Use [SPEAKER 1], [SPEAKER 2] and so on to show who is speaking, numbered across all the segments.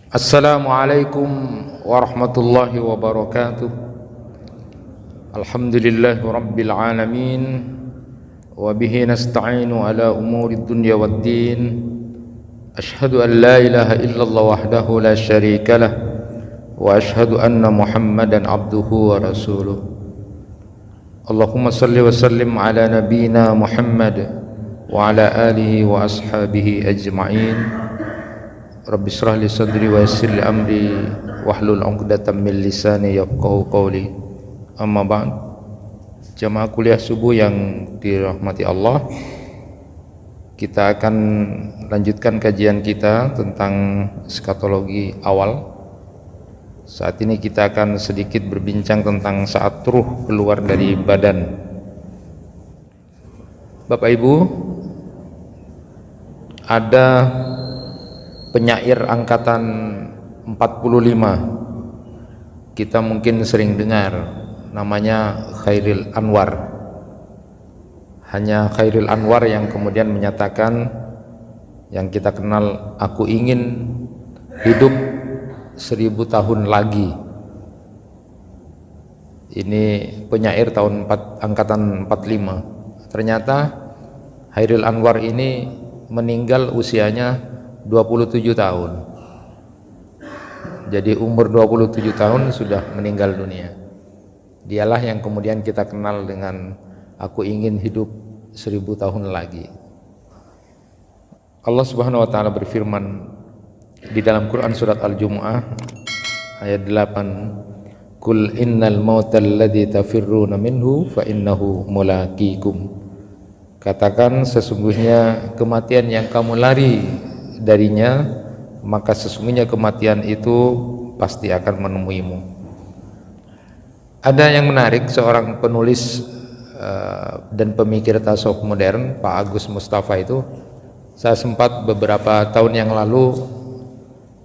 [SPEAKER 1] Assalamualaikum warahmatullahi wabarakatuh. Alhamdulillahi rabbil alamin. Wa bihi nasta'inu ala umuri dunya waddin. Ashhadu an la ilaha illallah wahdahu la syarika lah. Wa ashhadu anna Muhammadan abduhu wa rasuluh. Allahumma salli wa sallim ala nabiyyina Muhammad wa ala alihi wa ashabihi ajma'in. Rabbi shrah li sadri wa yassir li amri wahlul 'uqdatam min lisani yafqahu qawli. Amma ba'd. Jamaah kuliah subuh yang dirahmati Allah, kita akan lanjutkan kajian kita tentang eskatologi awal. Saat ini kita akan sedikit berbincang tentang saat ruh keluar dari badan. Bapak Ibu, ada penyair angkatan 45, kita mungkin sering dengar, namanya Khairil Anwar. Hanya Khairil Anwar yang kemudian menyatakan yang kita kenal, aku ingin hidup 1000 tahun lagi. Ini penyair angkatan 45. Ternyata Khairil Anwar ini meninggal usianya 27 tahun. Jadi umur 27 tahun sudah meninggal dunia. Dialah yang kemudian kita kenal dengan aku ingin hidup 1000 tahun lagi. Allah Subhanahu wa taala berfirman di dalam Quran surat Al-Jumu'ah ayat 8, Qul innal mautal ladzi tafirruna minhu fa innahu mulaqikum. Katakan, sesungguhnya kematian yang kamu lari darinya, maka sesungguhnya kematian itu pasti akan menemuimu. Ada yang menarik, seorang penulis dan pemikir tasawuf modern, Pak Agus Mustafa itu, saya sempat beberapa tahun yang lalu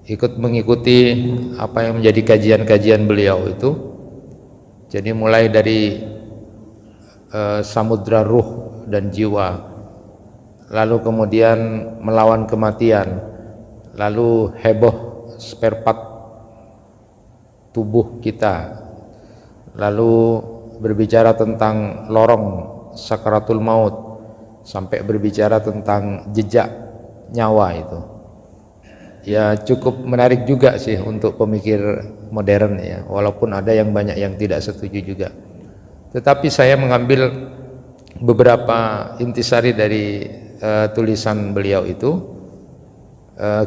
[SPEAKER 1] ikut mengikuti apa yang menjadi kajian-kajian beliau itu. Jadi mulai dari samudra ruh dan jiwa, lalu kemudian melawan kematian, lalu heboh spare part tubuh kita, lalu berbicara tentang lorong sakaratul maut, sampai berbicara tentang jejak nyawa itu. Ya cukup menarik juga sih untuk pemikir modern ya, walaupun ada yang banyak yang tidak setuju juga. Tetapi saya mengambil beberapa intisari dari tulisan beliau itu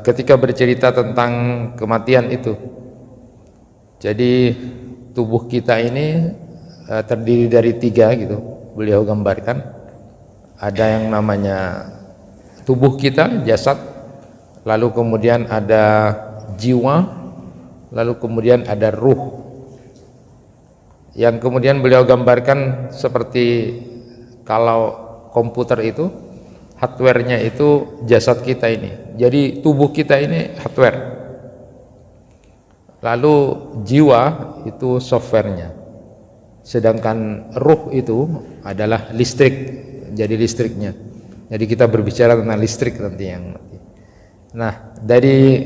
[SPEAKER 1] ketika bercerita tentang kematian itu. Jadi tubuh kita ini terdiri dari 3 gitu, beliau gambarkan. Ada yang namanya tubuh kita, jasad, lalu kemudian ada jiwa, lalu kemudian ada ruh. Yang kemudian beliau gambarkan seperti kalau komputer itu hardware-nya itu jasad kita ini. Jadi tubuh kita ini hardware. Lalu jiwa itu software-nya. Sedangkan ruh itu adalah listrik. Jadi listriknya. Jadi kita berbicara tentang listrik nanti yang nanti. Nah, dari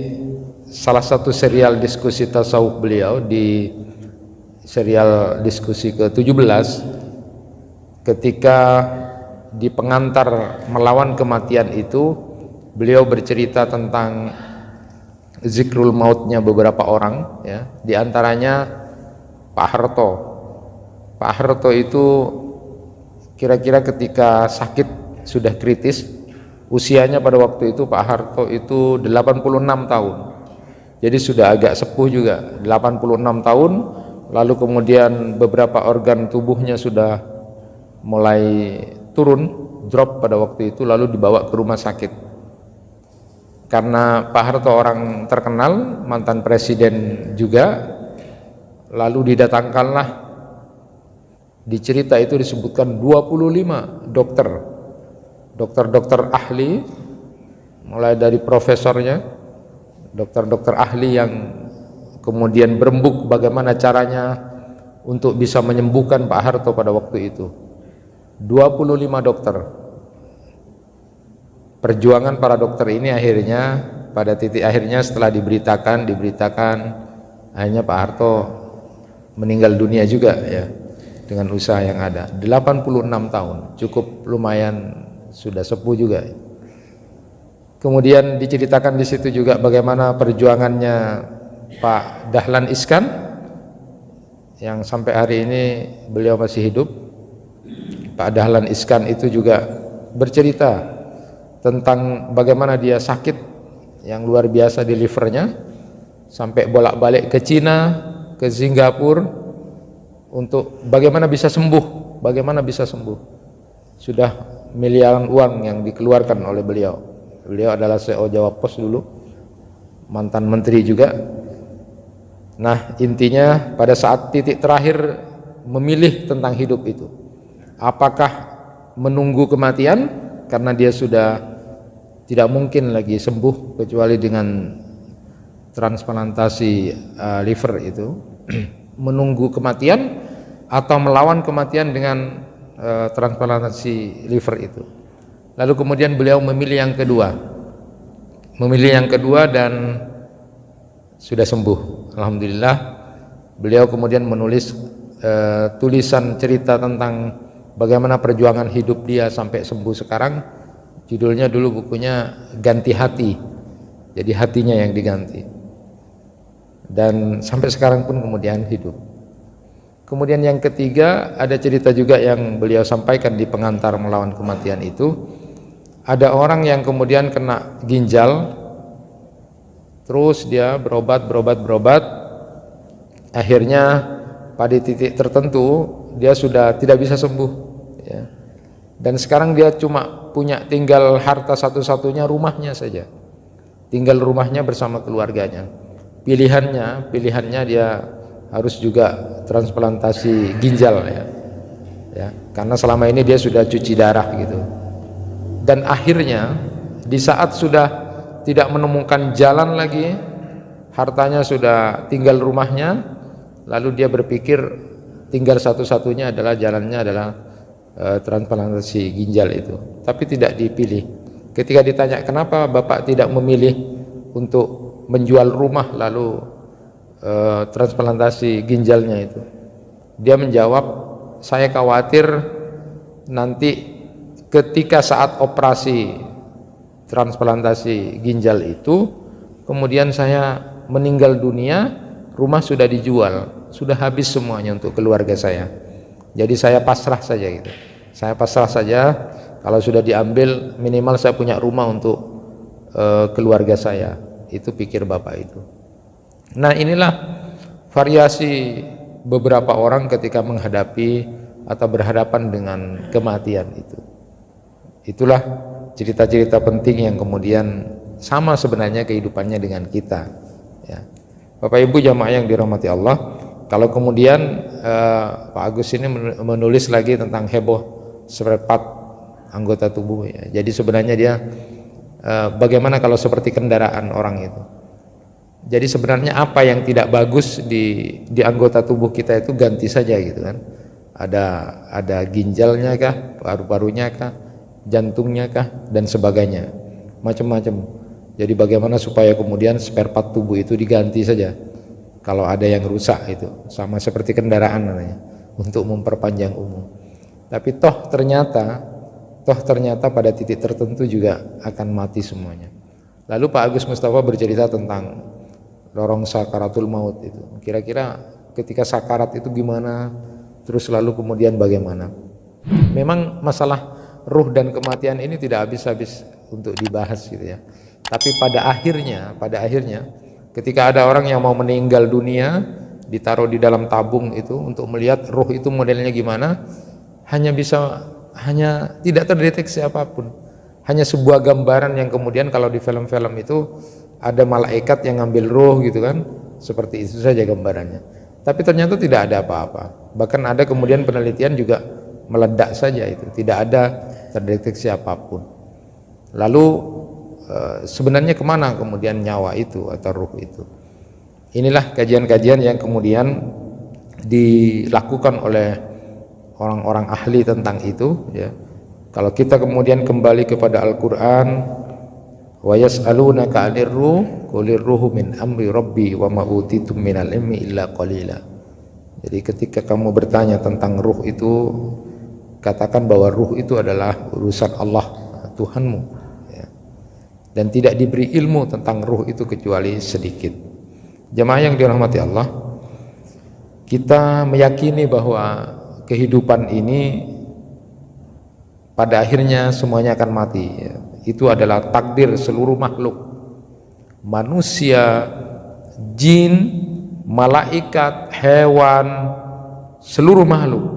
[SPEAKER 1] salah satu serial diskusi tasawuf beliau, di serial diskusi ke-17, ketika di pengantar melawan kematian itu, beliau bercerita tentang zikrul mautnya beberapa orang ya, di antaranya Pak Harto. Pak Harto itu kira-kira ketika sakit sudah kritis, usianya pada waktu itu Pak Harto itu 86 tahun. Jadi sudah agak sepuh juga, 86 tahun. Lalu kemudian beberapa organ tubuhnya sudah mulai turun, drop pada waktu itu, lalu dibawa ke rumah sakit. Karena Pak Harto orang terkenal, mantan presiden juga, lalu didatangkanlah, di cerita itu disebutkan 25 dokter ahli, mulai dari profesornya, dokter ahli yang kemudian berembuk bagaimana caranya untuk bisa menyembuhkan Pak Harto pada waktu itu. 25 dokter. Perjuangan para dokter ini akhirnya pada titik akhirnya setelah diberitakan akhirnya Pak Harto meninggal dunia juga ya, dengan usaha yang ada. 86 tahun, cukup lumayan, sudah sepuh juga. Kemudian diceritakan di situ juga bagaimana perjuangannya Pak Dahlan Iskan yang sampai hari ini beliau masih hidup. Pak Dahlan Iskan itu juga bercerita tentang bagaimana dia sakit yang luar biasa di livernya, sampai bolak-balik ke Cina, ke Singapura untuk bagaimana bisa sembuh, Sudah miliaran uang yang dikeluarkan oleh beliau. Beliau adalah CEO Jawa Pos dulu, mantan menteri juga. Nah, intinya pada saat titik terakhir memilih tentang hidup itu, apakah menunggu kematian karena dia sudah tidak mungkin lagi sembuh kecuali dengan transplantasi liver itu, menunggu kematian atau melawan kematian dengan transplantasi liver itu. Lalu kemudian beliau memilih yang kedua dan sudah sembuh, alhamdulillah. Beliau kemudian menulis tulisan cerita tentang bagaimana perjuangan hidup dia sampai sembuh sekarang. Judulnya dulu bukunya Ganti Hati, jadi hatinya yang diganti, dan sampai sekarang pun kemudian hidup. Kemudian yang ketiga, ada cerita juga yang beliau sampaikan di pengantar melawan kematian itu. Ada orang yang kemudian kena ginjal, terus dia berobat, akhirnya pada titik tertentu dia sudah tidak bisa sembuh ya. Dan sekarang dia cuma tinggal harta satu-satunya, rumahnya saja, tinggal rumahnya bersama keluarganya. Pilihannya dia harus juga transplantasi ginjal ya, karena selama ini dia sudah cuci darah gitu. Dan akhirnya di saat sudah tidak menemukan jalan lagi, hartanya sudah tinggal rumahnya, lalu dia berpikir tinggal satu-satunya adalah jalannya adalah transplantasi ginjal itu, tapi tidak dipilih. Ketika ditanya kenapa Bapak tidak memilih untuk menjual rumah lalu transplantasi ginjalnya itu, dia menjawab, saya khawatir nanti ketika saat operasi transplantasi ginjal itu kemudian saya meninggal dunia, rumah sudah dijual, sudah habis semuanya untuk keluarga saya, jadi saya pasrah saja gitu. Saya pasrah saja, kalau sudah diambil minimal saya punya rumah untuk keluarga saya. Itu pikir Bapak itu. Nah, inilah variasi beberapa orang ketika menghadapi atau berhadapan dengan kematian itu. Itulah cerita-cerita penting yang kemudian sama sebenarnya kehidupannya dengan kita ya. Bapak Ibu jamaah yang dirahmati Allah, kalau kemudian Pak Agus ini menulis lagi tentang heboh seperempat anggota tubuh ya. Jadi sebenarnya dia bagaimana kalau seperti kendaraan orang itu. Jadi sebenarnya apa yang tidak bagus di anggota tubuh kita itu ganti saja gitu kan. Ada ginjalnya kah, paru-parunya kah, jantungnya kah, dan sebagainya, macam-macam. Jadi bagaimana supaya kemudian spare part tubuh itu diganti saja kalau ada yang rusak, itu sama seperti kendaraan namanya, untuk memperpanjang umur. Tapi toh ternyata pada titik tertentu juga akan mati semuanya. Lalu Pak Agus Mustafa bercerita tentang lorong sakaratul maut itu. Kira-kira ketika sakarat itu gimana, terus lalu kemudian bagaimana. Memang masalah ruh dan kematian ini tidak habis-habis untuk dibahas gitu ya. Tapi pada akhirnya ketika ada orang yang mau meninggal dunia, ditaruh di dalam tabung itu untuk melihat ruh itu modelnya gimana, hanya tidak terdeteksi apapun. Hanya sebuah gambaran yang kemudian kalau di film-film itu ada malaikat yang ngambil ruh gitu kan, seperti itu saja gambarannya. Tapi ternyata tidak ada apa-apa. Bahkan ada kemudian penelitian juga meledak saja itu, tidak ada terdeteksi apapun. Lalu sebenarnya kemana kemudian nyawa itu atau ruh itu? Inilah kajian-kajian yang kemudian dilakukan oleh orang-orang ahli tentang itu ya. Kalau kita kemudian kembali kepada Al-Quran, Wa yas'alunaka 'anir ruh qulir ruhu min amri rabbi wa ma utitum minal ilmi illa qalila. Jadi ketika kamu bertanya tentang ruh itu, katakan bahwa ruh itu adalah urusan Allah Tuhanmu, ya. Dan tidak diberi ilmu tentang ruh itu kecuali sedikit. Jemaah yang dirahmati Allah, kita meyakini bahwa kehidupan ini pada akhirnya semuanya akan mati, ya. Itu adalah takdir seluruh makhluk, manusia, jin, malaikat, hewan, seluruh makhluk,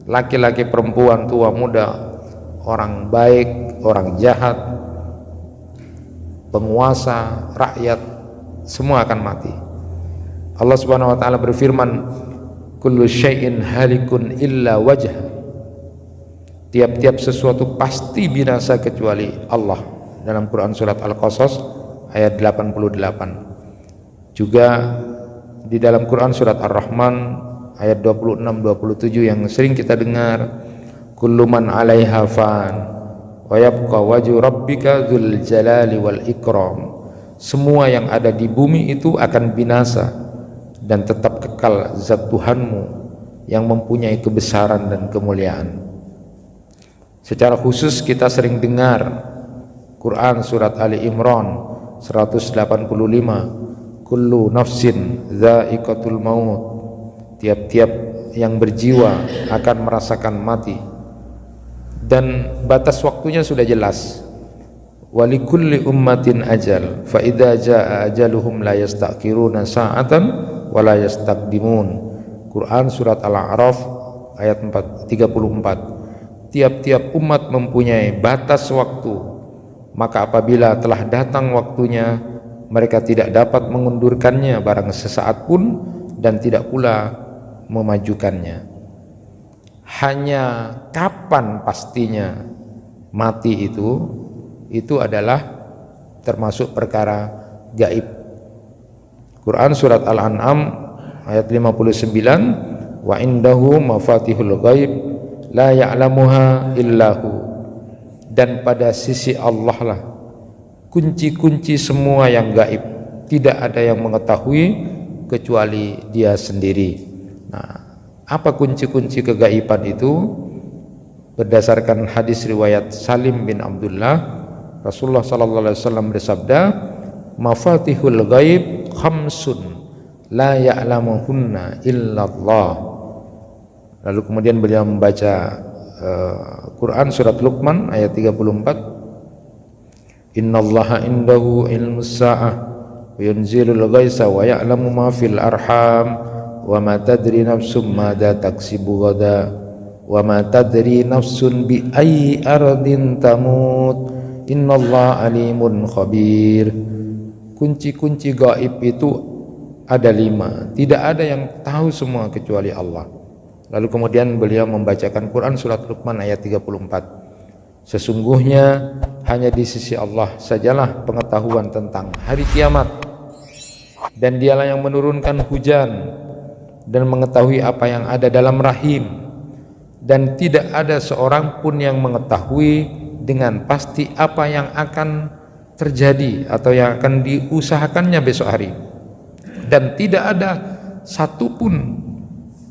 [SPEAKER 1] laki-laki, perempuan, tua, muda, orang baik, orang jahat, penguasa, rakyat, semua akan mati. Allah Subhanahu wa taala berfirman, kullu syai'in halikun illa wajha. Tiap-tiap sesuatu pasti binasa kecuali Allah, dalam Quran surat Al-Qasas ayat 88. Juga di dalam Quran surat Ar-Rahman ayat 26-27 yang sering kita dengar, kullu man 'alaiha fan wa yabqa wajhu rabbika dzul jalali wal ikram. Semua yang ada di bumi itu akan binasa dan tetap kekal zat Tuhanmu yang mempunyai kebesaran dan kemuliaan. Secara khusus kita sering dengar Quran surat Ali Imran 185, kullu nafsin dha'iqatul maut. Tiap-tiap yang berjiwa akan merasakan mati, dan batas waktunya sudah jelas. Walikulli ummatin ajal fa idza jaa ajaluhum la yasta'khiruna sa'atan wa la yastaqdimun. Quran surat Al-A'raf ayat 34. Tiap-tiap umat mempunyai batas waktu, maka apabila telah datang waktunya, mereka tidak dapat mengundurkannya barang sesaat pun dan tidak pula memajukannya. Hanya kapan pastinya mati itu adalah termasuk perkara gaib. Quran surat Al-An'am ayat 59, wa indahu mafatihul ghaib la ya'lamuha illahu. Dan pada sisi Allah lah kunci-kunci semua yang gaib, tidak ada yang mengetahui kecuali Dia sendiri. Nah, apa kunci-kunci kegaiban itu? Berdasarkan hadis riwayat Salim bin Abdullah, Rasulullah sallallahu alaihi wasallam bersabda, mafatihul ghaib khamsun la ya'lamuhunna illallah. Lalu kemudian beliau membaca Quran surat Luqman ayat 34, innallaha indahu ilmus sa'ah wa yunzilul ghaitsa wa ya'lamu ma fil arham wa ma tadri nafsum madza taksibu ghada wa ma tadri nafsun bi ayyi ardin tamut innallaha alimun khabir. Kunci-kunci gaib itu ada 5, tidak ada yang tahu semua kecuali Allah. Lalu kemudian beliau membacakan Quran surat Luqman ayat 34, sesungguhnya hanya di sisi Allah sajalah pengetahuan tentang hari kiamat, dan Dialah yang menurunkan hujan dan mengetahui apa yang ada dalam rahim, dan tidak ada seorang pun yang mengetahui dengan pasti apa yang akan terjadi atau yang akan diusahakannya besok hari, dan tidak ada satupun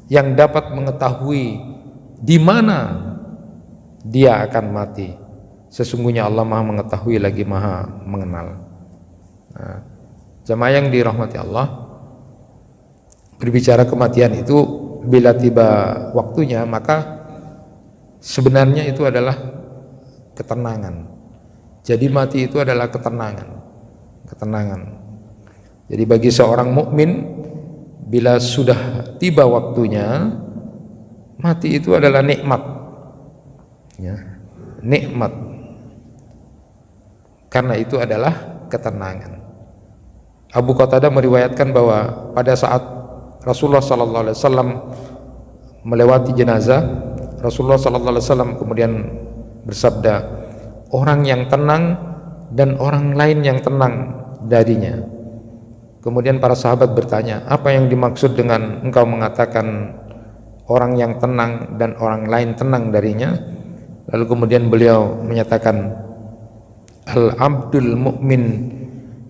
[SPEAKER 1] yang dapat mengetahui di mana dia akan mati. Sesungguhnya Allah Maha mengetahui lagi Maha mengenal. Nah, jemaah yang dirahmati Allah, berbicara kematian itu bila tiba waktunya, maka sebenarnya itu adalah ketenangan. Jadi mati itu adalah ketenangan. Jadi bagi seorang mukmin, bila sudah tiba waktunya, mati itu adalah nikmat, ya, nikmat. Karena itu adalah ketenangan. Abu Qatadah meriwayatkan bahwa pada saat Rasulullah sallallahu alaihi wasallam melewati jenazah, Rasulullah sallallahu alaihi wasallam kemudian bersabda, orang yang tenang dan orang lain yang tenang darinya. Kemudian para sahabat bertanya, apa yang dimaksud dengan engkau mengatakan orang yang tenang dan orang lain tenang darinya? Lalu kemudian beliau menyatakan, al-abdul mu'min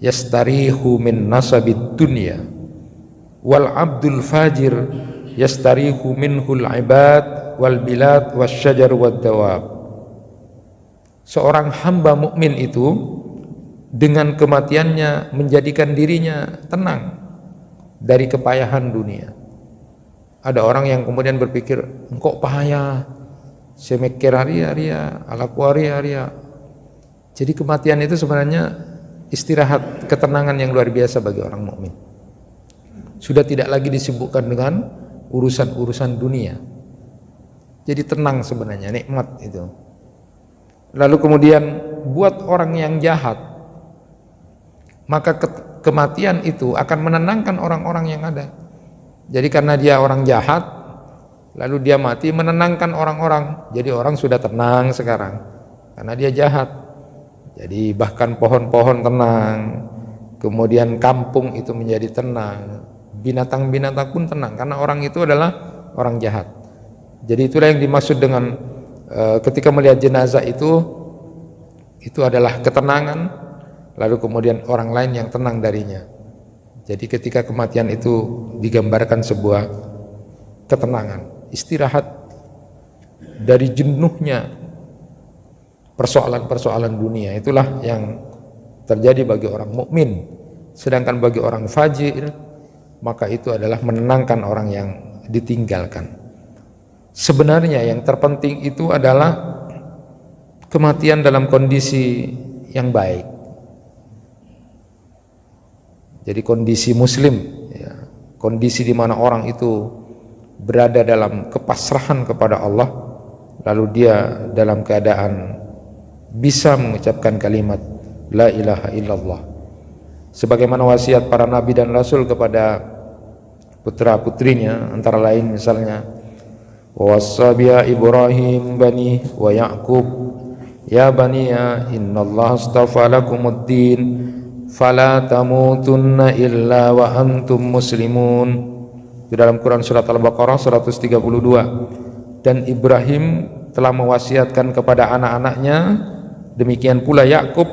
[SPEAKER 1] yastarihu min nasabid dunya wal abdul fajir yastarihu minhul ibad wal bilad wasyajar wad dawab. Seorang hamba mukmin itu dengan kematiannya menjadikan dirinya tenang dari kepayahan dunia. Ada orang yang kemudian berpikir, engkau payah, semekir haria, alaku haria. Jadi kematian itu sebenarnya istirahat, ketenangan yang luar biasa bagi orang mukmin. Sudah tidak lagi disibukkan dengan urusan-urusan dunia. Jadi tenang sebenarnya, nikmat itu. Lalu kemudian buat orang yang jahat, maka kematian itu akan menenangkan orang-orang yang ada. Jadi karena dia orang jahat, lalu dia mati menenangkan orang-orang. Jadi orang sudah tenang sekarang karena dia jahat. Jadi bahkan pohon-pohon tenang, kemudian kampung itu menjadi tenang, binatang-binatang pun tenang karena orang itu adalah orang jahat. Jadi itulah yang dimaksud dengan ketika melihat jenazah itu adalah ketenangan, lalu kemudian orang lain yang tenang darinya. Jadi ketika kematian itu digambarkan sebuah ketenangan, istirahat dari jenuhnya persoalan-persoalan dunia. Itulah yang terjadi bagi orang mukmin. Sedangkan bagi orang fajir, maka itu adalah menenangkan orang yang ditinggalkan. Sebenarnya yang terpenting itu adalah kematian dalam kondisi yang baik. Jadi kondisi muslim, ya, kondisi di mana orang itu berada dalam kepasrahan kepada Allah, lalu dia dalam keadaan bisa mengucapkan kalimat la ilaha illallah. Sebagaimana wasiat para nabi dan rasul kepada putra-putrinya, antara lain misalnya wassabiya Ibrahim bani wa Ya'qub ya baniya innallaha astafa lakumuddin fala tamutunna illa wa antum muslimun. Di dalam Quran surat Al-Baqarah 132. Dan Ibrahim telah mewasiatkan kepada anak-anaknya, demikian pula Yakub,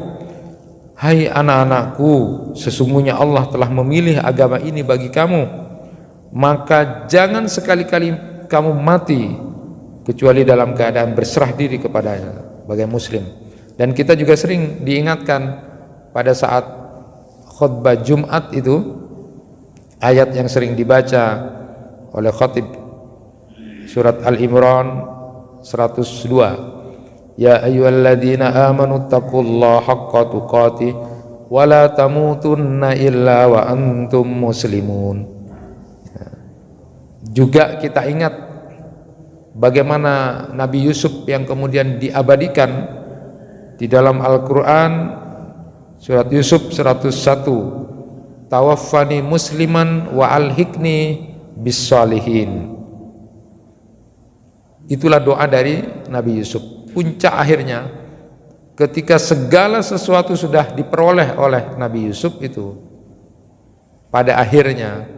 [SPEAKER 1] hai anak-anakku, sesungguhnya Allah telah memilih agama ini bagi kamu, maka jangan sekali-kali kamu mati kecuali dalam keadaan berserah diri kepadanya sebagai muslim. Dan kita juga sering diingatkan pada saat khutbah Jumat itu, ayat yang sering dibaca oleh khatib surat Al-Imran 102, ya ayyuhalladzina amanu taqullaha haqqa tuqatih wa la tamutunna illa wa antum muslimun. Juga kita ingat bagaimana Nabi Yusuf yang kemudian diabadikan di dalam Al-Quran surat Yusuf 101, tawaffani musliman wa alhiqni bis salihin. Itulah doa dari Nabi Yusuf. Puncak akhirnya ketika segala sesuatu sudah diperoleh oleh Nabi Yusuf itu, pada akhirnya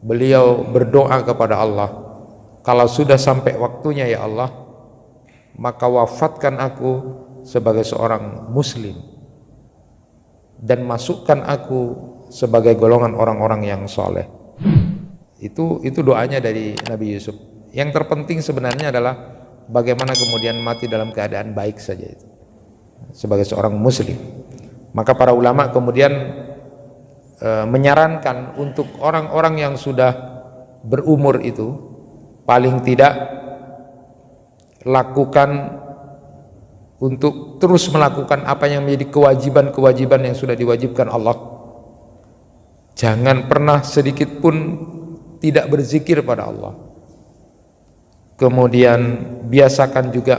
[SPEAKER 1] beliau berdoa kepada Allah, kalau sudah sampai waktunya ya Allah, maka wafatkan aku sebagai seorang muslim dan masukkan aku sebagai golongan orang-orang yang soleh. Itu doanya dari Nabi Yusuf. Yang terpenting sebenarnya adalah bagaimana kemudian mati dalam keadaan baik saja itu, sebagai seorang muslim. Maka para ulama kemudian menyarankan untuk orang-orang yang sudah berumur itu paling tidak lakukan untuk terus melakukan apa yang menjadi kewajiban-kewajiban yang sudah diwajibkan Allah. Jangan pernah sedikit pun tidak berzikir pada Allah. Kemudian biasakan juga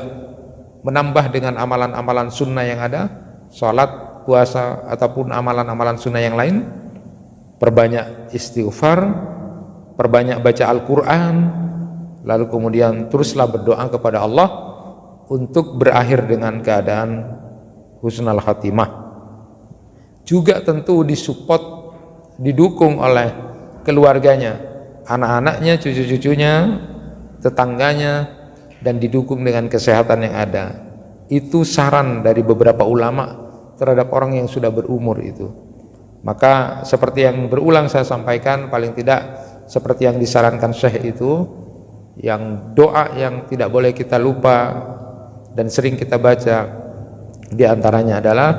[SPEAKER 1] menambah dengan amalan-amalan sunnah yang ada, salat, puasa, ataupun amalan-amalan sunnah yang lain. Perbanyak istighfar, perbanyak baca Al-Quran, lalu kemudian teruslah berdoa kepada Allah untuk berakhir dengan keadaan husnul khatimah. Juga tentu disupport, didukung oleh keluarganya, anak-anaknya, cucu-cucunya, tetangganya, dan didukung dengan kesehatan yang ada. Itu saran dari beberapa ulama terhadap orang yang sudah berumur itu. Maka seperti yang berulang saya sampaikan, paling tidak seperti yang disarankan Syekh itu, yang doa yang tidak boleh kita lupa dan sering kita baca di antaranya adalah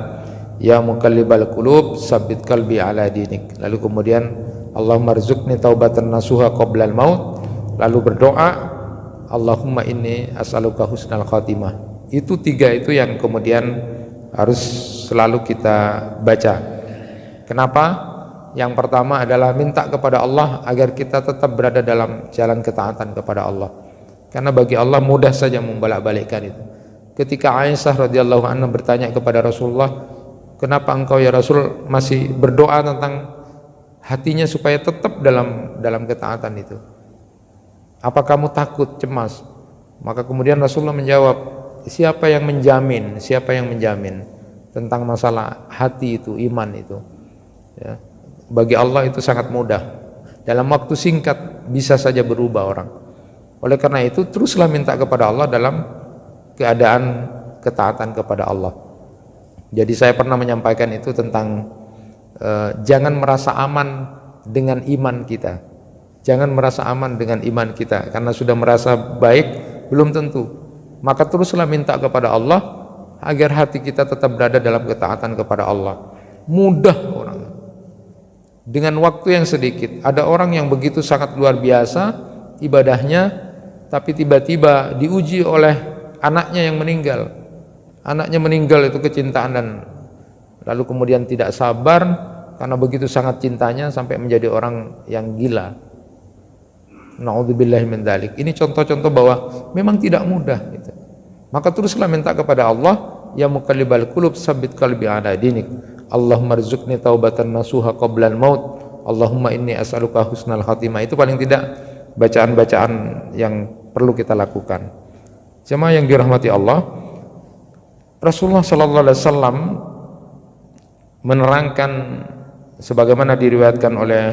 [SPEAKER 1] ya muqallibal qulub tsabbit qalbi ala dinik. Lalu kemudian Allahumma rzuqni taubatan nasuha qoblal maut. Lalu berdoa Allahumma inni as'aluka husnal khatimah. Itu tiga itu yang kemudian harus selalu kita baca. Kenapa? Yang pertama adalah minta kepada Allah agar kita tetap berada dalam jalan ketaatan kepada Allah. Karena bagi Allah mudah saja membolak-balikkan itu. Ketika Aisyah radhiyallahu anha bertanya kepada Rasulullah, kenapa engkau ya Rasul masih berdoa tentang hatinya supaya tetap dalam ketaatan itu? Apa kamu takut, cemas? Maka kemudian Rasulullah menjawab, siapa yang menjamin tentang masalah hati itu, iman itu? Ya. Bagi Allah itu sangat mudah. Dalam waktu singkat bisa saja berubah orang. Oleh karena itu teruslah minta kepada Allah dalam keadaan ketaatan kepada Allah. Jadi saya pernah menyampaikan itu tentang jangan merasa aman dengan iman kita. Jangan merasa aman dengan iman kita karena sudah merasa baik belum tentu. Maka teruslah minta kepada Allah agar hati kita tetap berada dalam ketaatan kepada Allah. Mudah orang. Dengan waktu yang sedikit, ada orang yang begitu sangat luar biasa ibadahnya, tapi tiba-tiba diuji oleh anaknya yang meninggal. Anaknya meninggal itu kecintaan, dan lalu kemudian tidak sabar karena begitu sangat cintanya sampai menjadi orang yang gila. Na'udzubillahi min dzalik. Ini contoh-contoh bahwa memang tidak mudah gitu. Maka teruslah minta kepada Allah, ya muqallibal qulub tsabbit qalbi ala dinik. Allahumma rzuqni taubatan nasuha qoblal maut. Allahumma inni as'aluka husnal khatimah. Itu paling tidak bacaan-bacaan yang perlu kita lakukan. Jemaah yang dirahmati Allah, Rasulullah sallallahu alaihi wasallam menerangkan sebagaimana diriwayatkan oleh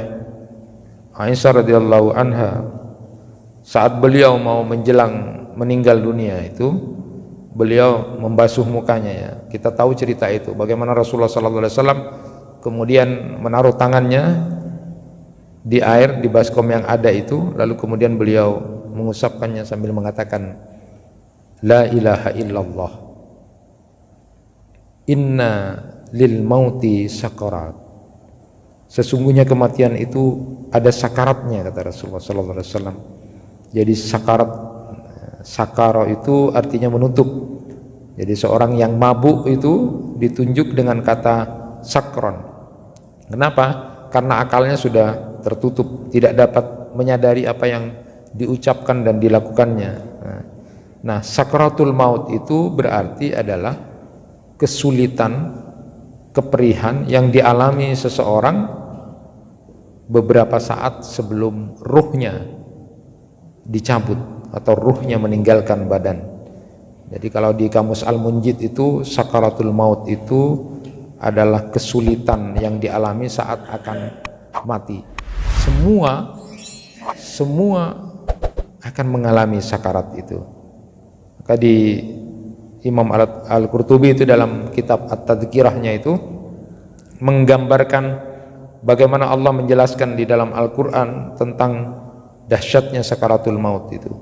[SPEAKER 1] Aisyah radhiyallahu anha, saat beliau mau menjelang meninggal dunia itu beliau membasuh mukanya ya. Kita tahu cerita itu, bagaimana Rasulullah sallallahu alaihi wasallam kemudian menaruh tangannya di air di baskom yang ada itu, lalu kemudian beliau mengusapkannya sambil mengatakan la ilaha illallah inna lil mauti sakarat. Sesungguhnya kematian itu ada sakaratnya, kata Rasulullah sallallahu alaihi wasallam. Jadi sakaro itu artinya menutup. Jadi seorang yang mabuk itu ditunjuk dengan kata sakron. Kenapa? Karena akalnya sudah tertutup, tidak dapat menyadari apa yang diucapkan dan dilakukannya. Nah, sakratul maut itu berarti adalah kesulitan, keperihan yang dialami seseorang beberapa saat sebelum ruhnya dicabut atau ruhnya meninggalkan badan. Jadi kalau di kamus Al-Munjid itu sakaratul maut itu adalah kesulitan yang dialami saat akan mati. Semua akan mengalami sakarat itu. Maka di Imam Al-Qurtubi itu dalam kitab At-Tadhkirahnya itu menggambarkan bagaimana Allah menjelaskan di dalam Al-Quran tentang dahsyatnya sakaratul maut itu.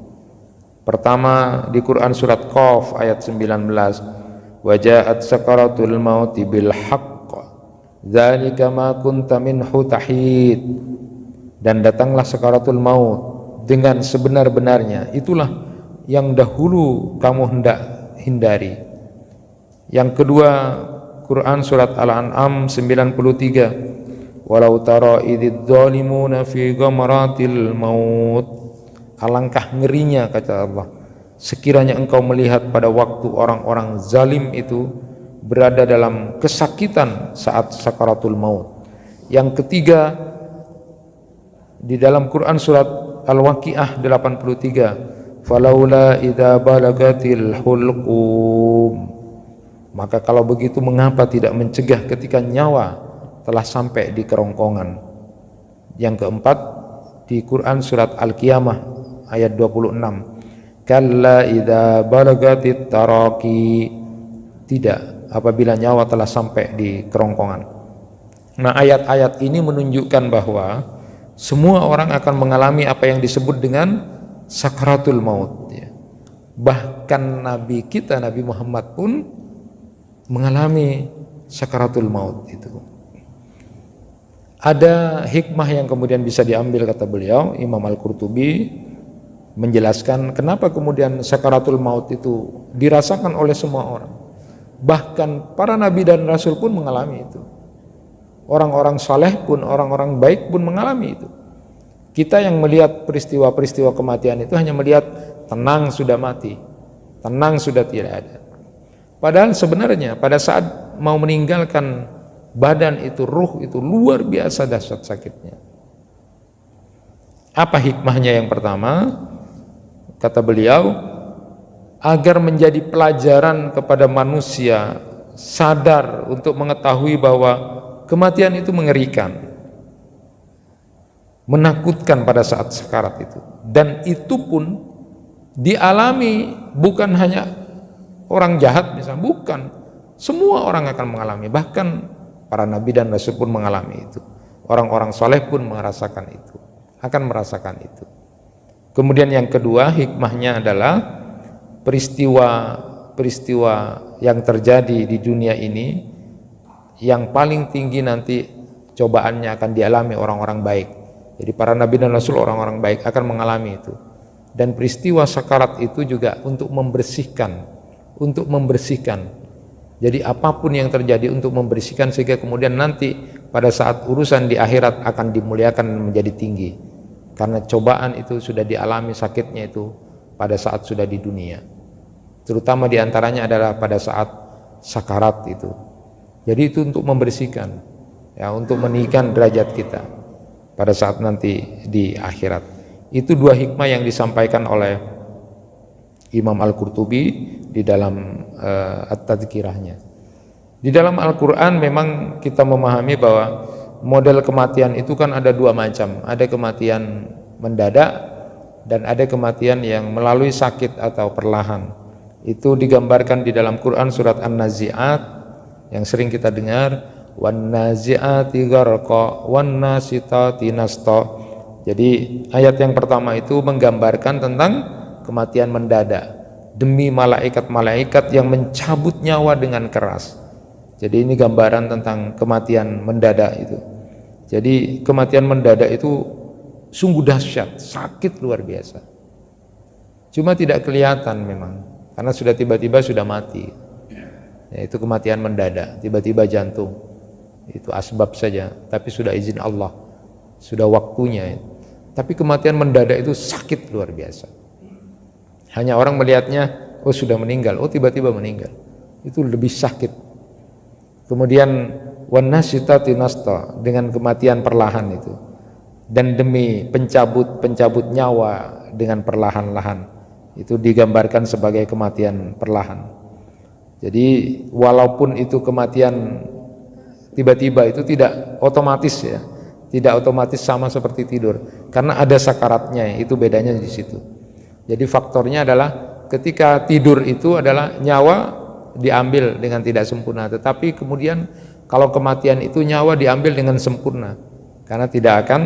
[SPEAKER 1] Pertama di Quran surat Qaf ayat 19, waja'at sakaratul mauti bil haqq dzalika ma kunta minhu tahid. Dan datanglah sakaratul maut dengan sebenar-benarnya, itulah yang dahulu kamu hendak hindari. Yang kedua Quran surat Al-An'am 93, walau tara idzal zalimuna fi ghamaratil maut. Alangkah ngerinya, kata Allah, sekiranya engkau melihat pada waktu orang-orang zalim itu berada dalam kesakitan saat sakaratul maut. Yang ketiga di dalam Quran surat Al-Waqiah 83, falaula idza balagatil hulqum. Maka kalau begitu mengapa tidak mencegah ketika nyawa telah sampai di kerongkongan. Yang keempat di Quran surat Al-Qiyamah ayat 26, kalla idza balagatit taraqi. Tidak, apabila nyawa telah sampai di kerongkongan. Nah, ayat-ayat ini menunjukkan bahwa semua orang akan mengalami apa yang disebut dengan sakaratul maut ya. Bahkan Nabi kita, Nabi Muhammad pun mengalami sakaratul maut itu. Ada hikmah yang kemudian bisa diambil, kata beliau, Imam Al-Qurtubi menjelaskan kenapa kemudian sakaratul maut itu dirasakan oleh semua orang. Bahkan para nabi dan rasul pun mengalami itu. Orang-orang saleh pun, orang-orang baik pun mengalami itu. Kita yang melihat peristiwa-peristiwa kematian itu hanya melihat tenang sudah mati, tenang sudah tidak ada. Padahal sebenarnya pada saat mau meninggalkan badan itu, ruh itu luar biasa dahsyat sakitnya. Apa hikmahnya? Yang pertama, kata beliau, agar menjadi pelajaran kepada manusia sadar untuk mengetahui bahwa kematian itu mengerikan, menakutkan pada saat sekarat itu. Dan itu pun dialami bukan hanya orang jahat misalnya, bukan. Semua orang akan mengalami, bahkan para nabi dan rasul pun mengalami itu. Orang-orang soleh pun merasakan itu, akan merasakan itu. Kemudian yang kedua, hikmahnya adalah peristiwa yang terjadi di dunia ini yang paling tinggi nanti cobaannya akan dialami orang-orang baik. Jadi para nabi dan rasul, orang-orang baik akan mengalami itu. Dan peristiwa sakarat itu juga untuk membersihkan. Jadi apapun yang terjadi untuk membersihkan, sehingga kemudian nanti pada saat urusan di akhirat akan dimuliakan menjadi tinggi. Karena cobaan itu sudah dialami sakitnya itu pada saat sudah di dunia. Terutama diantaranya adalah pada saat sakarat itu. Jadi itu untuk membersihkan, ya, untuk meninggikan derajat kita pada saat nanti di akhirat. Itu dua hikmah yang disampaikan oleh Imam Al-Qurtubi di dalam At-Tadhkirahnya. Di dalam Al-Quran memang kita memahami bahwa model kematian itu kan ada dua macam. Ada kematian mendadak dan ada kematian yang melalui sakit atau perlahan. Itu digambarkan di dalam Quran surat An-Nazi'at yang sering kita dengar, wan-nazi'ati gharqa wan-nasitati nasta. Jadi ayat yang pertama itu menggambarkan tentang kematian mendadak demi malaikat-malaikat yang mencabut nyawa dengan keras. Jadi ini gambaran tentang kematian mendadak itu. Jadi kematian mendadak itu sungguh dahsyat, sakit luar biasa. Cuma tidak kelihatan memang, karena sudah tiba-tiba sudah mati. Ya, itu kematian mendadak, tiba-tiba jantung. Itu asbab saja, tapi sudah izin Allah, sudah waktunya. Tapi kematian mendadak itu sakit luar biasa. Hanya orang melihatnya, oh sudah meninggal, oh tiba-tiba meninggal. Itu lebih sakit. Kemudian wan-nasitati nasta, dengan kematian perlahan itu. Dan demi pencabut nyawa dengan perlahan-lahan. Itu digambarkan sebagai kematian perlahan. Jadi walaupun itu kematian tiba-tiba itu tidak otomatis ya. Tidak otomatis sama seperti tidur. Karena ada sakaratnya, itu bedanya di situ. Jadi faktornya adalah ketika tidur itu adalah nyawa diambil dengan tidak sempurna, tetapi kemudian kalau kematian itu nyawa diambil dengan sempurna karena tidak akan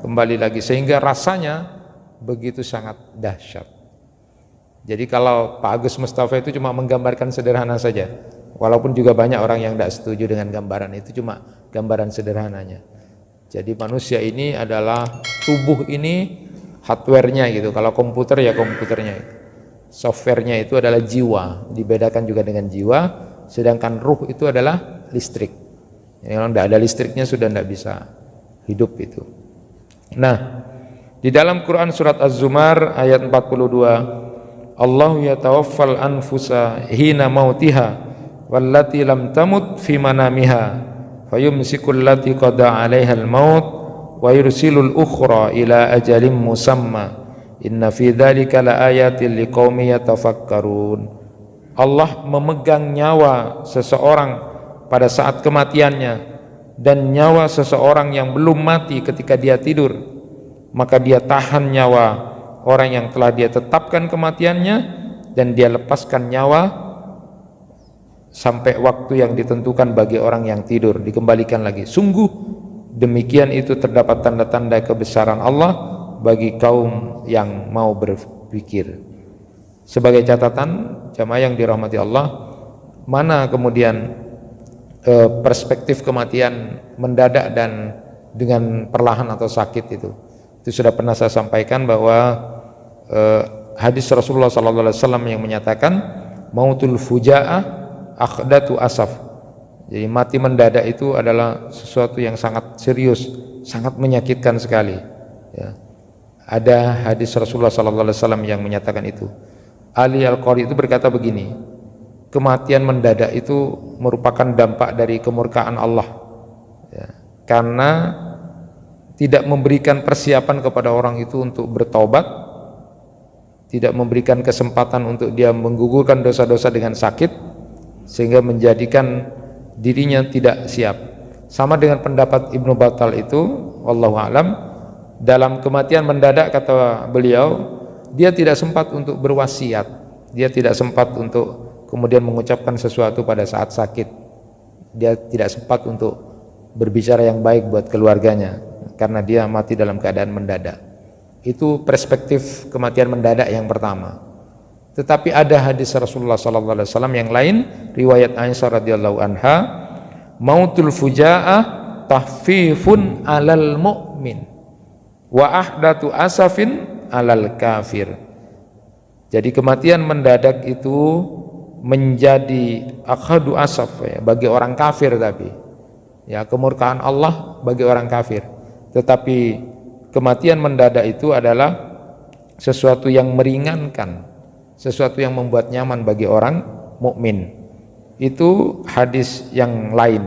[SPEAKER 1] kembali lagi, sehingga rasanya begitu sangat dahsyat. Jadi kalau Pak Agus Mustafa itu cuma menggambarkan sederhana saja, walaupun juga banyak orang yang tidak setuju dengan gambaran itu, cuma gambaran sederhananya. Jadi manusia ini adalah tubuh ini hardware-nya gitu, kalau komputer ya komputernya itu. Software-nya itu adalah jiwa, dibedakan juga dengan jiwa, sedangkan ruh itu adalah listrik. Jadi kalau tidak ada listriknya sudah tidak bisa hidup itu. Nah, di dalam Quran surat Az-Zumar ayat 42, Allahu yatawaffal anfusa hina mautiha wallati lam tamut fi manamiha fayumsikul lati qada 'alaiha al-maut wa yursilul ukhra ila ajalin musamma inna fi dzalika laayatil liqaumin yatafakkarun. Allah memegang nyawa seseorang pada saat kematiannya dan nyawa seseorang yang belum mati ketika dia tidur, maka dia tahan nyawa orang yang telah dia tetapkan kematiannya dan dia lepaskan nyawa sampai waktu yang ditentukan bagi orang yang tidur, dikembalikan lagi. Sungguh demikian itu terdapat tanda-tanda kebesaran Allah bagi kaum yang mau berpikir. Sebagai catatan jamaah yang dirahmati Allah, mana kemudian perspektif kematian mendadak dan dengan perlahan atau sakit itu sudah pernah saya sampaikan bahwa hadis Rasulullah SAW yang menyatakan mautul fujaah akhdatu asaf. Jadi mati mendadak itu adalah sesuatu yang sangat serius, sangat menyakitkan sekali ya. Ada hadis Rasulullah SAW yang menyatakan itu. Ali Al-Qari itu berkata begini, kematian mendadak itu merupakan dampak dari kemurkaan Allah ya, karena tidak memberikan persiapan kepada orang itu untuk bertobat, tidak memberikan kesempatan untuk dia menggugurkan dosa-dosa dengan sakit, sehingga menjadikan dirinya tidak siap. Sama dengan pendapat Ibnu Battal itu, wallahu alam, dalam kematian mendadak kata beliau, dia tidak sempat untuk berwasiat, dia tidak sempat untuk kemudian mengucapkan sesuatu pada saat sakit, dia tidak sempat untuk berbicara yang baik buat keluarganya karena dia mati dalam keadaan mendadak. Itu perspektif kematian mendadak yang pertama. Tetapi ada hadis Rasulullah SAW yang lain, riwayat Aisyah radhiyallahu anha, mautul fujaah tahfifun alal mu'min wa ahdatu asafin alal kafir. Jadi kematian mendadak itu menjadi akhadu asaf ya, bagi orang kafir, tapi ya kemurkaan Allah bagi orang kafir. Tetapi kematian mendadak itu adalah sesuatu yang meringankan, sesuatu yang membuat nyaman bagi orang mukmin. Itu hadis yang lain.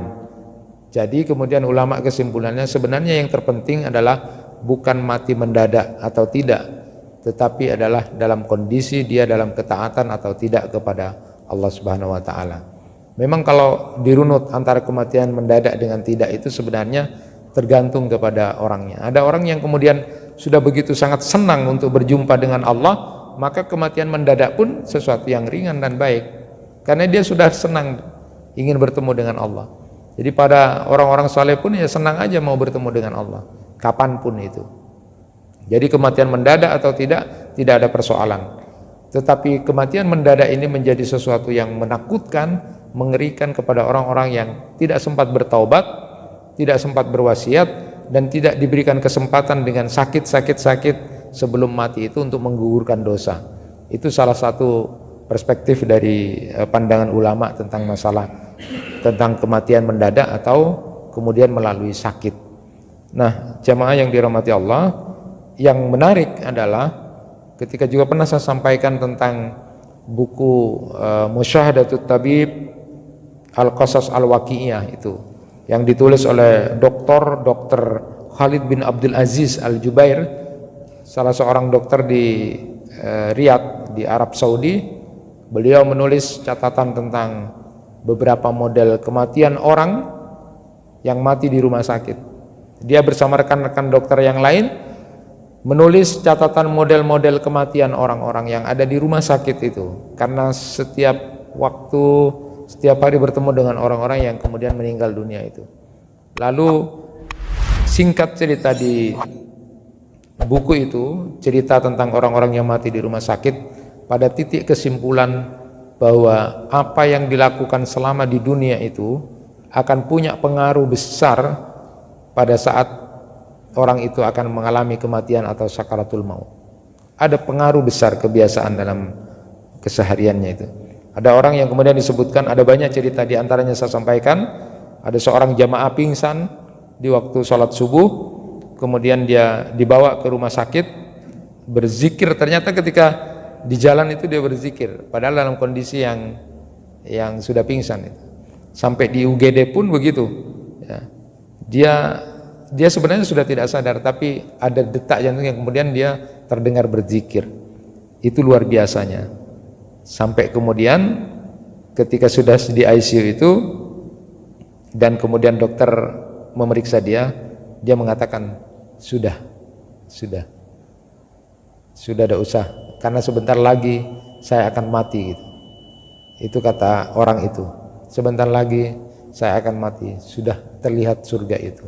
[SPEAKER 1] Jadi kemudian ulama kesimpulannya sebenarnya yang terpenting adalah bukan mati mendadak atau tidak, tetapi adalah dalam kondisi dia dalam ketaatan atau tidak kepada Allah Subhanahu wa taala. Memang kalau dirunut antara kematian mendadak dengan tidak itu sebenarnya tergantung kepada orangnya. Ada orang yang kemudian sudah begitu sangat senang untuk berjumpa dengan Allah, maka kematian mendadak pun sesuatu yang ringan dan baik, karena dia sudah senang ingin bertemu dengan Allah. Jadi pada orang-orang saleh pun ya senang aja mau bertemu dengan Allah kapanpun itu. Jadi kematian mendadak atau tidak ada persoalan. Tetapi kematian mendadak ini menjadi sesuatu yang menakutkan, mengerikan kepada orang-orang yang tidak sempat bertaubat, tidak sempat berwasiat, dan tidak diberikan kesempatan dengan sakit sebelum mati itu untuk menggugurkan dosa. Itu salah satu perspektif dari pandangan ulama tentang masalah tentang kematian mendadak atau kemudian melalui sakit. Nah, jamaah yang dirahmati Allah, yang menarik adalah ketika juga pernah saya sampaikan tentang buku Musyahadatut Tabib Al-Qasas Al-Waqi'iyah itu, yang ditulis oleh Dr. Khalid bin Abdul Aziz Al-Jubair, salah seorang dokter di Riyadh di Arab Saudi. Beliau menulis catatan tentang beberapa model kematian orang yang mati di rumah sakit. Dia bersama rekan-rekan dokter yang lain menulis catatan model-model kematian orang-orang yang ada di rumah sakit itu, karena setiap waktu, setiap hari bertemu dengan orang-orang yang kemudian meninggal dunia itu. Lalu singkat cerita di buku itu, cerita tentang orang-orang yang mati di rumah sakit, pada titik kesimpulan bahwa apa yang dilakukan selama di dunia itu akan punya pengaruh besar pada saat orang itu akan mengalami kematian atau sakaratul maut. Ada pengaruh besar kebiasaan dalam kesehariannya itu. Ada orang yang kemudian disebutkan, ada banyak cerita, di antaranya saya sampaikan, ada seorang jamaah pingsan di waktu sholat subuh, kemudian dia dibawa ke rumah sakit, berzikir, ternyata ketika di jalan itu dia berzikir, padahal dalam kondisi yang sudah pingsan itu. Sampai di UGD pun begitu ya. Dia sebenarnya sudah tidak sadar, tapi ada detak jantung yang kemudian dia terdengar berzikir. Itu luar biasanya. Sampai kemudian ketika sudah di ICU itu dan kemudian dokter memeriksa dia mengatakan sudah tidak usah, karena sebentar lagi saya akan mati gitu. Itu kata orang itu. sebentar lagi saya akan mati, sudah terlihat surga itu.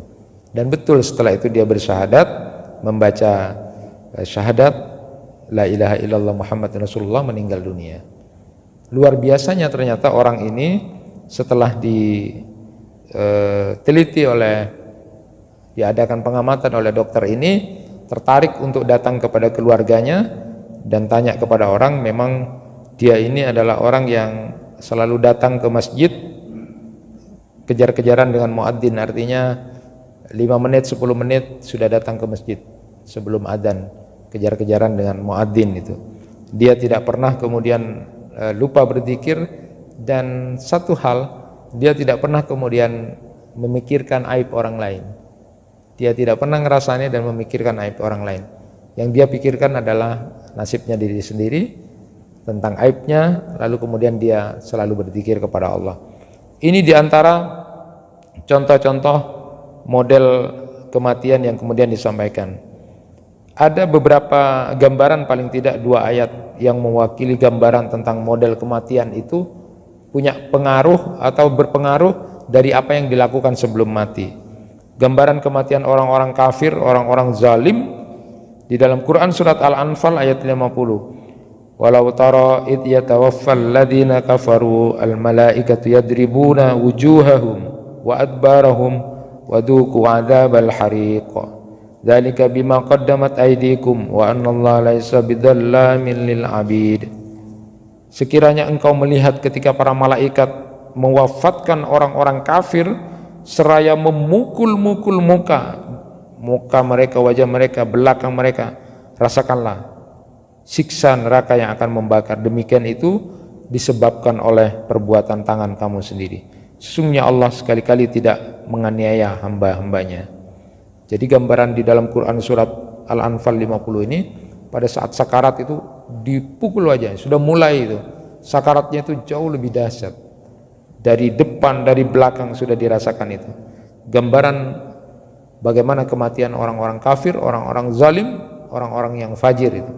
[SPEAKER 1] Dan betul setelah itu dia bersyahadat, membaca syahadat la ilaha illallah Muhammad Rasulullah, meninggal dunia. Luar biasanya ternyata orang ini setelah diteliti diadakan pengamatan oleh dokter ini, tertarik untuk datang kepada keluarganya dan tanya kepada orang. Memang dia ini adalah orang yang selalu datang ke masjid, kejar-kejaran dengan muadzin, artinya 5 menit 10 menit sudah datang ke masjid sebelum adzan, kejar-kejaran dengan muadzin itu. Dia tidak pernah kemudian lupa berzikir, dan satu hal, dia tidak pernah kemudian memikirkan aib orang lain. Dia tidak pernah ngerasanya dan memikirkan aib orang lain. Yang dia pikirkan adalah nasibnya diri sendiri, tentang aibnya, lalu kemudian dia selalu berzikir kepada Allah. Ini diantara contoh-contoh model kematian yang kemudian disampaikan. Ada beberapa gambaran, paling tidak 2 ayat yang mewakili gambaran tentang model kematian itu punya pengaruh atau berpengaruh dari apa yang dilakukan sebelum mati. Gambaran kematian orang-orang kafir, orang-orang zalim di dalam Quran surat Al-Anfal ayat 50. Walau tara id yatawaffal ladzina kafaru al malaikatu yadribuna wujuhahum wa adbarahum wa dhuqu adzabal hariq. Dzalika bima qaddamat aydikum wa annallaha laisa bidzallamin lil abid. Sekiranya engkau melihat ketika para malaikat mewafatkan orang-orang kafir seraya memukul-mukul muka mereka, wajah mereka, belakang mereka, rasakanlah siksa neraka yang akan membakar. Demikian itu disebabkan oleh perbuatan tangan kamu sendiri. Sesungguhnya Allah sekali-kali tidak menganiaya hamba-hambanya. Jadi gambaran di dalam Quran surat Al-Anfal 50 ini, pada saat sakarat itu dipukul aja, sudah mulai itu. Sakaratnya itu jauh lebih dahsyat. Dari depan, dari belakang sudah dirasakan itu. Gambaran bagaimana kematian orang-orang kafir, orang-orang zalim, orang-orang yang fajir itu.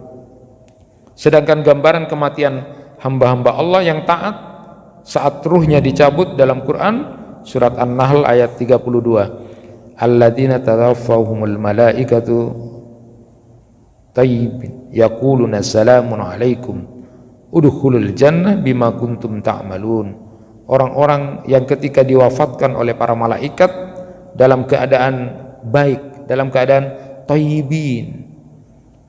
[SPEAKER 1] Sedangkan gambaran kematian hamba-hamba Allah yang taat saat ruhnya dicabut dalam Quran surat An-Nahl ayat 32. Alladzina tawaffahumul malaikatu tayyibin yaquluna salamun alaikum udkhulul jannah bima kuntum ta'malun. Orang-orang yang ketika diwafatkan oleh para malaikat dalam keadaan baik, dalam keadaan tayyibin,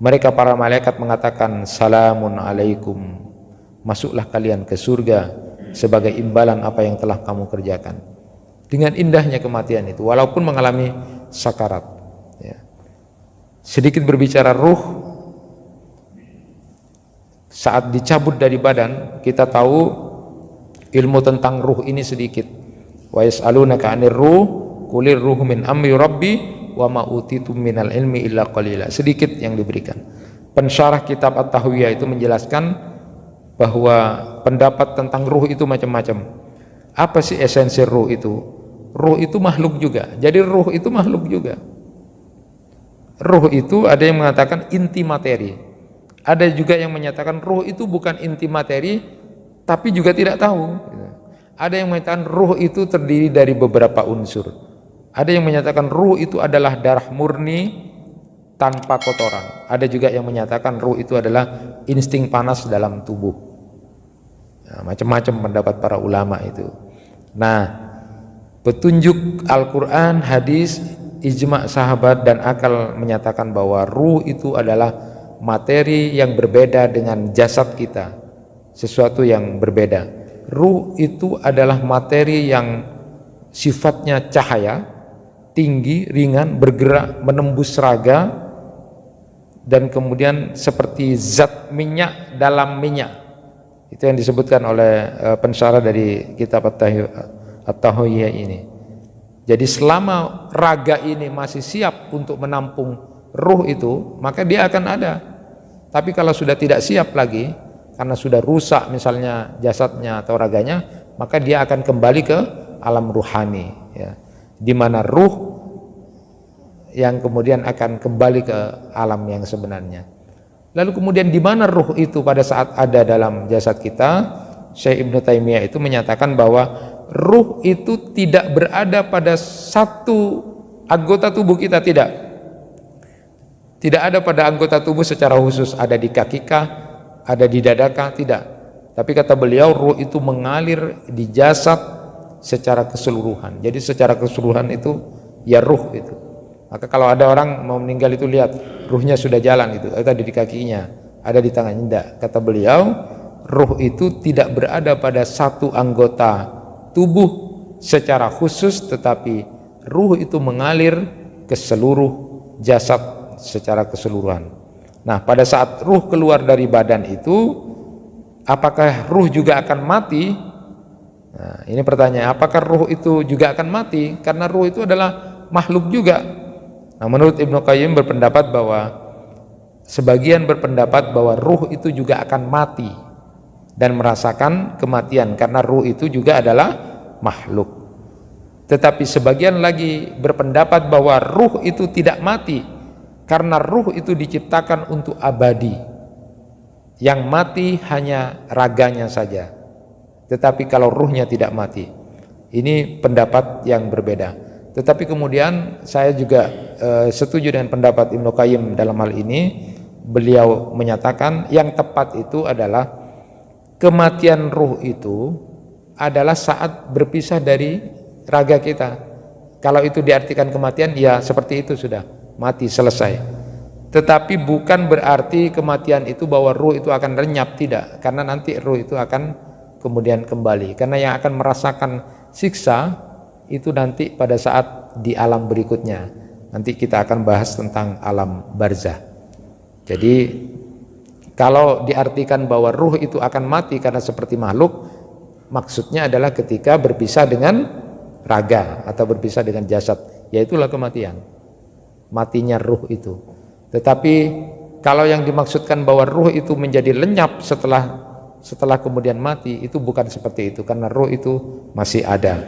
[SPEAKER 1] mereka para malaikat mengatakan salamun alaikum, masuklah kalian ke surga sebagai imbalan apa yang telah kamu kerjakan. Dengan indahnya kematian itu, walaupun mengalami sakarat ya. Sedikit berbicara ruh, saat dicabut dari badan, kita tahu ilmu tentang ruh ini sedikit. Wa yas'alunaka 'anir ruh qulir ruhu min amri rabbi wa ma utitum minal ilmi illa qalila. Sedikit yang diberikan. Pensyarah kitab At-Tahwiyah itu menjelaskan bahwa pendapat tentang ruh itu macam-macam. Apa sih esensi ruh itu? Ruh itu makhluk juga. Jadi ruh itu makhluk juga. Ruh itu ada yang mengatakan inti materi. Ada juga yang menyatakan ruh itu bukan inti materi, tapi juga tidak tahu. Ada yang mengatakan ruh itu terdiri dari beberapa unsur. Ada yang menyatakan ruh itu adalah darah murni tanpa kotoran. Ada juga yang menyatakan ruh itu adalah insting panas dalam tubuh. Nah, macam-macam pendapat para ulama itu. Nah, petunjuk Al-Quran, hadis, ijma' sahabat dan akal menyatakan bahwa ruh itu adalah materi yang berbeda dengan jasad kita, sesuatu yang berbeda. Ruh itu adalah materi yang sifatnya cahaya, tinggi, ringan, bergerak, menembus raga, dan kemudian seperti zat minyak dalam minyak. Itu yang disebutkan oleh pensyarah dari kitab At-Tahwiyah ini. Jadi selama raga ini masih siap untuk menampung ruh itu, maka dia akan ada. Tapi kalau sudah tidak siap lagi, karena sudah rusak misalnya jasadnya atau raganya, maka dia akan kembali ke alam ruhani ya. Di mana ruh yang kemudian akan kembali ke alam yang sebenarnya. Lalu kemudian di mana ruh itu pada saat ada dalam jasad kita? Syekh Ibnu Taimiyah itu menyatakan bahwa ruh itu tidak berada pada satu anggota tubuh kita, tidak ada pada anggota tubuh secara khusus, ada di kaki kah, ada di dada kah, tidak. Tapi kata beliau, ruh itu mengalir di jasad secara keseluruhan. Jadi secara keseluruhan itu ya ruh itu. Maka kalau ada orang mau meninggal itu lihat ruhnya sudah jalan itu, ada di kakinya, ada di tangannya. Tidak. Kata beliau, ruh itu tidak berada pada satu anggota tubuh secara khusus, tetapi ruh itu mengalir ke seluruh jasad secara keseluruhan. Nah, pada saat ruh keluar dari badan itu, apakah ruh juga akan mati? Nah, ini pertanyaan, apakah ruh itu juga akan mati? Karena ruh itu adalah makhluk juga. Nah, menurut Ibnu Qayyim berpendapat bahwa sebagian berpendapat bahwa ruh itu juga akan mati dan merasakan kematian, karena ruh itu juga adalah makhluk. Tetapi sebagian lagi berpendapat bahwa ruh itu tidak mati, karena ruh itu diciptakan untuk abadi. Yang mati hanya raganya saja, tetapi kalau ruhnya tidak mati. Ini pendapat yang berbeda. Tetapi kemudian saya juga setuju dengan pendapat Ibnu Qayyim dalam hal ini. Beliau menyatakan yang tepat itu adalah kematian ruh itu adalah saat berpisah dari raga kita. Kalau itu diartikan kematian, ya seperti itu, sudah mati, selesai. Tetapi bukan berarti kematian itu bahwa ruh itu akan lenyap, tidak. Karena nanti ruh itu akan kemudian kembali. Karena yang akan merasakan siksa itu nanti pada saat di alam berikutnya. Nanti kita akan bahas tentang alam barzah. Jadi kalau diartikan bahwa ruh itu akan mati karena seperti makhluk, maksudnya adalah ketika berpisah dengan raga atau berpisah dengan jasad, yaitulah kematian, matinya ruh itu. Tetapi kalau yang dimaksudkan bahwa ruh itu menjadi lenyap setelah kemudian mati, itu bukan seperti itu, karena ruh itu masih ada.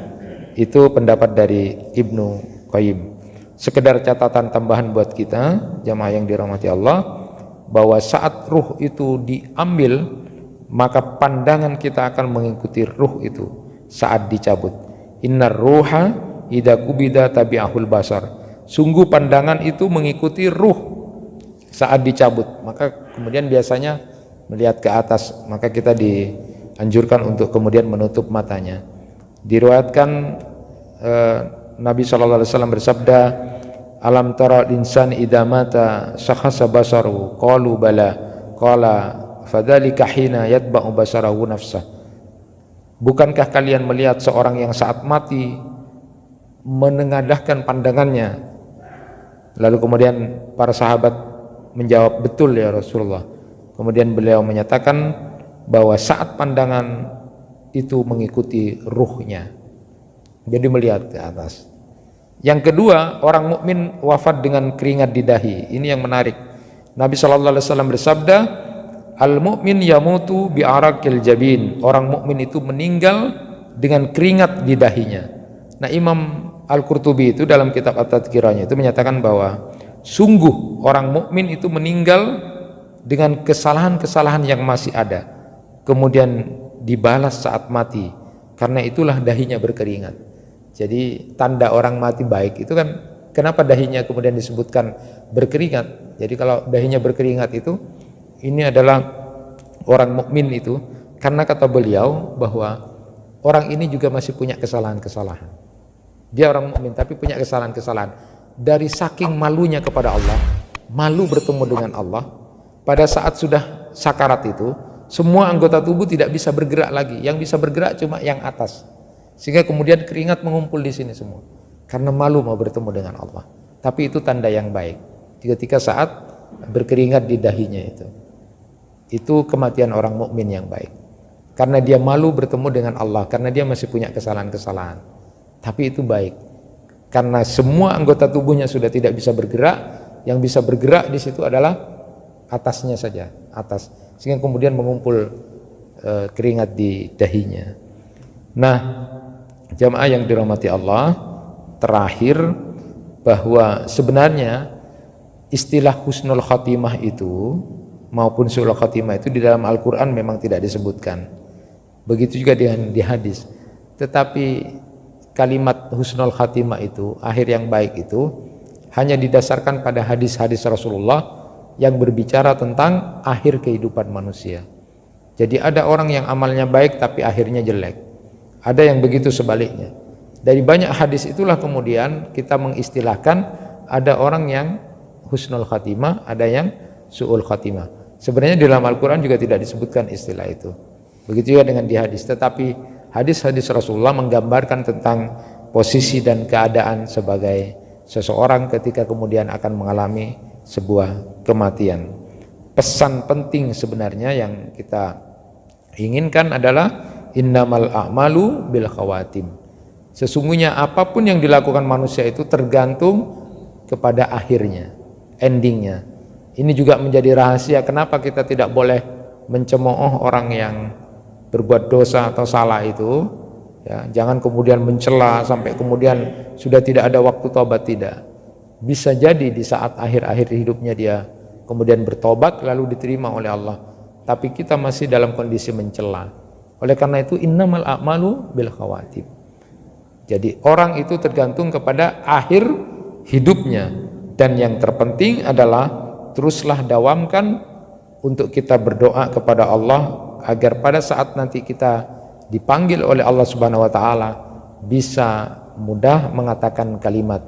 [SPEAKER 1] Itu pendapat dari Ibnu Qayyim. Sekedar catatan tambahan buat kita jamaah yang dirahmati Allah, bahwa saat ruh itu diambil, maka pandangan kita akan mengikuti ruh itu saat dicabut. Innar ruha idza qubida tabi'ahul basar. Sungguh pandangan itu mengikuti ruh saat dicabut. Maka kemudian biasanya melihat ke atas, maka kita dianjurkan untuk kemudian menutup matanya. Diriwayatkan Nabi SAW bersabda, alam tara insan idza mata sakhasa basaru qalu bala qala fadzalika hina yatba'u basarahu nafsah. Bukankah kalian melihat seorang yang saat mati menengadahkan pandangannya? Lalu kemudian para sahabat menjawab, betul ya Rasulullah. Kemudian beliau menyatakan bahwa saat pandangan itu mengikuti ruhnya, jadi melihat ke atas. Yang kedua, orang mukmin wafat dengan keringat di dahi. Ini yang menarik. Nabi SAW bersabda, al-mu'min yamutu bi'arakil jabin. Orang mukmin itu meninggal dengan keringat di dahinya. Nah, Imam Al-Qurtubi itu dalam kitab At-Tadhkirahnya itu menyatakan bahwa sungguh orang mukmin itu meninggal dengan kesalahan-kesalahan yang masih ada, kemudian dibalas saat mati, karena itulah dahinya berkeringat. Jadi tanda orang mati baik itu kan, kenapa dahinya kemudian disebutkan berkeringat? Jadi kalau dahinya berkeringat itu, ini adalah orang mukmin itu, karena kata beliau bahwa orang ini juga masih punya kesalahan-kesalahan. Dia orang mukmin tapi punya kesalahan-kesalahan. Dari saking malunya kepada Allah, malu bertemu dengan Allah, pada saat sudah sakarat itu, semua anggota tubuh tidak bisa bergerak lagi. Yang bisa bergerak cuma yang atas. Sehingga kemudian keringat mengumpul di sini semua. Karena malu mau bertemu dengan Allah. Tapi itu tanda yang baik. Ketika saat berkeringat di dahinya itu. Itu kematian orang mukmin yang baik. Karena dia malu bertemu dengan Allah. Karena dia masih punya kesalahan-kesalahan. Tapi itu baik. Karena semua anggota tubuhnya sudah tidak bisa bergerak. Yang bisa bergerak di situ adalah atasnya saja. Atas. Sehingga kemudian mengumpul keringat di dahinya. Nah, jamaah yang dirahmati Allah, terakhir bahwa sebenarnya istilah husnul khatimah itu maupun su'ul khatimah itu di dalam Al-Quran memang tidak disebutkan. Begitu juga di hadis. tetapi kalimat husnul khatimah itu, akhir yang baik itu hanya didasarkan pada hadis-hadis Rasulullah yang berbicara tentang akhir kehidupan manusia. Jadi ada orang yang amalnya baik tapi akhirnya jelek, ada yang begitu sebaliknya. Dari banyak hadis itulah kemudian kita mengistilahkan ada orang yang husnul khatimah, ada yang su'ul khatimah. Sebenarnya di dalam Al-Quran juga tidak disebutkan istilah itu. Begitu juga dengan di hadis, tetapi hadis-hadis Rasulullah menggambarkan tentang posisi dan keadaan sebagai seseorang ketika kemudian akan mengalami sebuah kematian. Pesan penting sebenarnya yang kita inginkan adalah innamal a'malu bil khawatim. Sesungguhnya apapun yang dilakukan manusia itu tergantung kepada akhirnya, endingnya. Ini juga menjadi rahasia kenapa kita tidak boleh mencemooh orang yang berbuat dosa atau salah itu, ya, jangan kemudian mencela sampai kemudian sudah tidak ada waktu tobat, tidak. Bisa jadi di saat akhir-akhir hidupnya dia kemudian bertobat lalu diterima oleh Allah, tapi kita masih dalam kondisi mencela. Oleh karena itu innamal a'malu bil khawatim. Jadi orang itu tergantung kepada akhir hidupnya, dan yang terpenting adalah teruslah dawamkan untuk kita berdoa kepada Allah agar pada saat nanti kita dipanggil oleh Allah Subhanahu wa taala bisa mudah mengatakan kalimat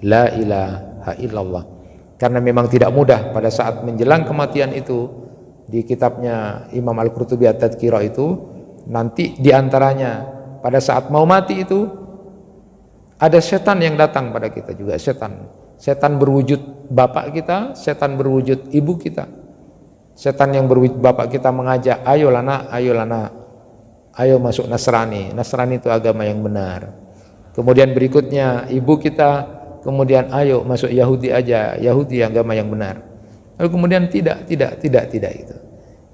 [SPEAKER 1] la ilaha illallah. Karena memang tidak mudah pada saat menjelang kematian itu. Di kitabnya Imam Al-Qurtubi At-Tadhkirah itu nanti diantaranya pada saat mau mati itu ada setan yang datang pada kita juga, setan berwujud bapak kita, setan berwujud ibu kita. Setan yang berwujud bapak kita mengajak, ayolah nak, ayo masuk Nasrani. Nasrani itu agama yang benar. Kemudian berikutnya ibu kita, kemudian ayo masuk Yahudi aja, Yahudi agama yang benar. Lalu kemudian tidak itu.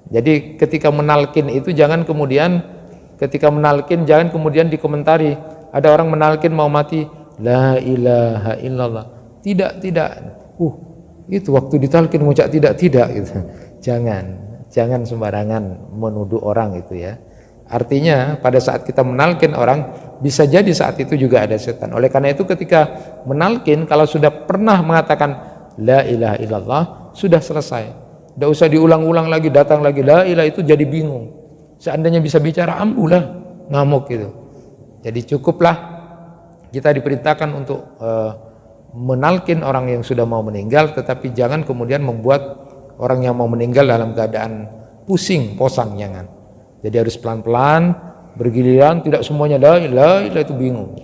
[SPEAKER 1] Jadi ketika menalkin itu jangan kemudian dikomentari. Ada orang menalkin mau mati, la ilaha illallah. Tidak. Itu waktu ditalkin mengucap tidak gitu. Jangan sembarangan menuduh orang itu ya. Artinya pada saat kita menalkin orang bisa jadi saat itu juga ada setan. Oleh karena itu ketika menalkin kalau sudah pernah mengatakan la ilaha illallah sudah selesai. Tidak usah diulang-ulang lagi, datang lagi la ilaha, itu jadi bingung. Seandainya bisa bicara ambulah ngamuk gitu. Jadi cukuplah kita diperintahkan untuk menalkin orang yang sudah mau meninggal, tetapi jangan kemudian membuat orang yang mau meninggal dalam keadaan pusing, posang, jangan. Jadi harus pelan-pelan, bergiliran, tidak semuanya la ilaha itu bingung.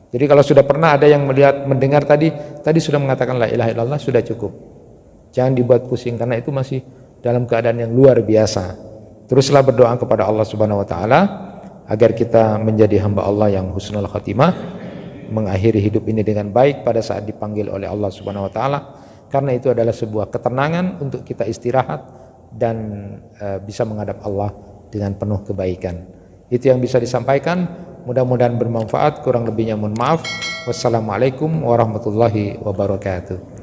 [SPEAKER 1] Jadi kalau sudah pernah ada yang mendengar tadi sudah mengatakan la ilaha illallah sudah cukup. Jangan dibuat pusing karena itu masih dalam keadaan yang luar biasa. Teruslah berdoa kepada Allah Subhanahu wa taala agar kita menjadi hamba Allah yang husnul khatimah, mengakhiri hidup ini dengan baik pada saat dipanggil oleh Allah Subhanahu wa taala, karena itu adalah sebuah ketenangan untuk kita istirahat dan bisa menghadap Allah dengan penuh kebaikan. Itu yang bisa disampaikan, mudah-mudahan bermanfaat, kurang lebihnya mohon maaf. Wassalamualaikum warahmatullahi wabarakatuh.